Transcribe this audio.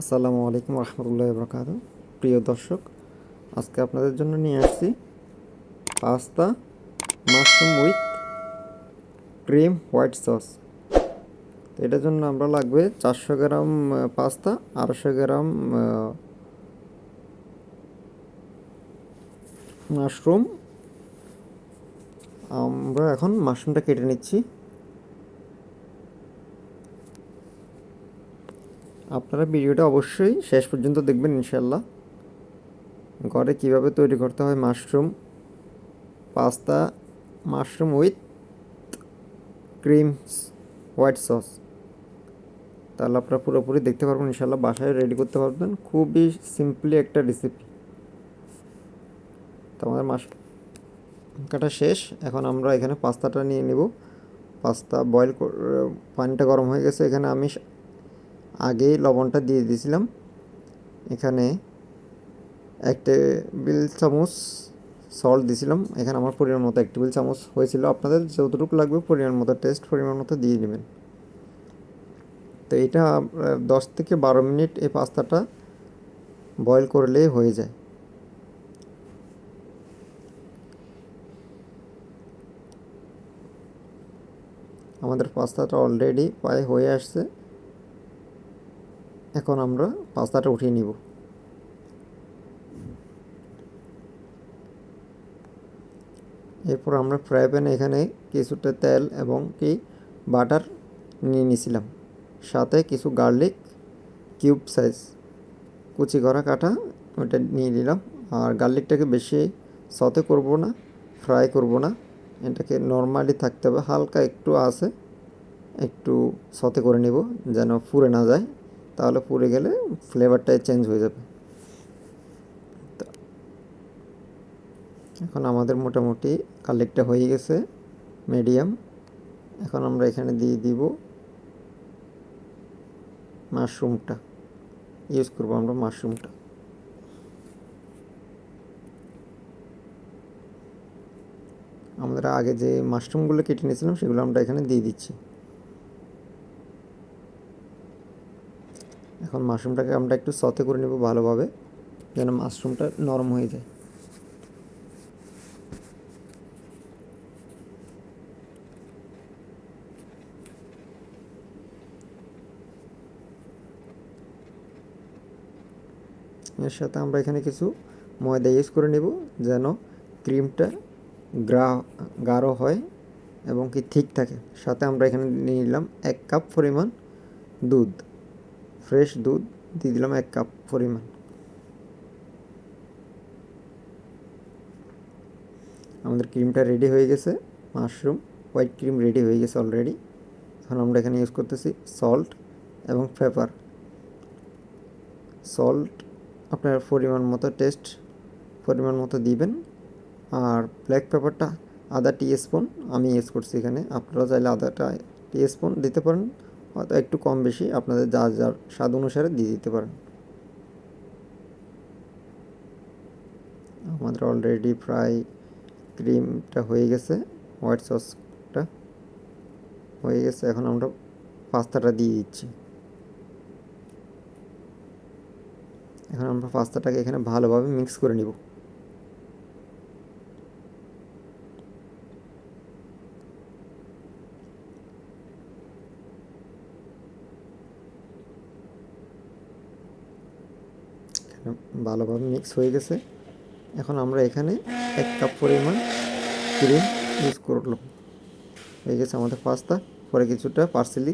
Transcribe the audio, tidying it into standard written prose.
আসসালামু আলাইকুম রহমতুল্লাহি বরকাতুহু। প্রিয় দর্শক, আজকে আপনাদের জন্য নিয়ে আসছি pasta mushroom with cream white sauce. তো এটার জন্য আমরা লাগবে 400 গ্রাম পাস্তা, 250 গ্রাম মাশরুম। আমরা এখন মাশরুমটা কেটে নিচ্ছি। আপনারা ভিডিওটা অবশ্যই শেষ পর্যন্ত দেখবেন ইনশাল্লাহ। ঘরে কিভাবে তৈরি করতে হয় mushroom pasta, mushroom with cream white sauce, তাহলে আপনারা পুরোপুরি দেখতে পারবেন ইনশাল্লাহ। বাসায় রেডি করতে পারবেন, খুবই সিম্পলি একটা রেসিপি। তো আমাদের মাছ কাটা শেষ। এখন আমরা এখানে পাস্তাটা নিয়ে নেব। পাস্তা বয়েল পানিটা গরম হয়ে গেছে। এখানে আমি আগেই লবণটা দিয়ে দিয়েছিলাম। এখানে 1 টেবিল চামচ সল্ট দিয়েছিলাম। এখানে আমার পরিমাণ মতো 1 টেবিল চামচ হয়েছিল। আপনাদের যতটুকু লাগবে পরিমাণ মতো, টেস্ট পরিমাণ মতো দিয়ে নেবেন। তো এটা 10 থেকে 12 মিনিট এই পাস্তাটা বয়েল করলেই হয়ে যায়। আমাদের পাস্তাটা অলরেডি প্রায় হয়ে আসছে। এখন আমরা পাস্তাটা উঠিয়ে নিব। এরপর আমরা ফ্রাই প্যানে এখানে কিছুটা তেল এবং বাটার নিয়ে নিয়েছিলাম, সাথে কিছু গার্লিক কিউব সাইজ কুচি করা কাটা ওটা নিয়ে নিলাম। আর গার্লিকটাকে বেশি সতে করব না, ফ্রাই করব না, এটাকে নর্মালি থাকতে হবে। হালকা একটু আছে, একটু সতে করে নেব যেন পুড়ে না যায়, তাহলে পুড়ে গেলে ফ্লেভারটাই চেঞ্জ হয়ে যাবে। এখন আমাদের মোটামুটি গার্লিকটা হয়ে গেছে মিডিয়াম। এখন আমরা এখানে দিয়ে দিব মাশরুমটা, ইউজ করবো আমরা মাশরুমটা। আমরা আগে যে মাশরুমগুলো কেটে নিয়েছিলাম সেগুলো আমরা এখানে দিয়ে দিচ্ছি। এখন মাশরুমটাকে আমরা একটু সতে করে নেব ভালোভাবে, যেন মাশরুমটা নরম হয়ে যায়। এর সাথে আমরা এখানে কিছু ময়দা ইউজ করে নেব, যেন ক্রিমটা গাঢ় হয় এবং ঠিক থাকে। সাথে আমরা এখানে নিয়ে নিলাম 1 কাপ পরিমাণ দুধ, ফ্রেশ দুধ দিয়ে দিলাম 1 কাপ পরিমাণ। আমাদের ক্রিমটা রেডি হয়ে গেছে, মাশরুম হোয়াইট ক্রিম রেডি হয়ে গেছে অলরেডি। এখন আমরা এখানে ইউজ করতেছি সল্ট এবং পেপার। সল্ট আপনার পরিমাণ মতো, টেস্ট পরিমাণ মতো দিবেন। আর ব্ল্যাক পেপারটা আধা টিস্পুন আমি ইউজ করছি এখানে। আপনারা চাইলে আধাটা টিস্পুন দিতে পারেন, হয়তো একটু কম বেশি আপনাদের যার যার স্বাদ অনুসারে দিয়ে দিতে পারেন। আমাদের অলরেডি প্রায় ক্রিমটা হয়ে গেছে, হোয়াইট সসটা হয়ে গেছে। এখন আমরা পাস্তাটা দিয়ে দিচ্ছি। এখন আমরা পাস্তাটাকে এখানে ভালোভাবে মিক্স করে নিব। ভালোভাবে মিক্স হয়ে গেছে। এখন আমরা এখানে 1 কাপ পরিমাণ ক্রিম ইউজ করলাম। হয়ে গেছে আমাদের পাস্তা। পরে কিছুটা পার্সেলি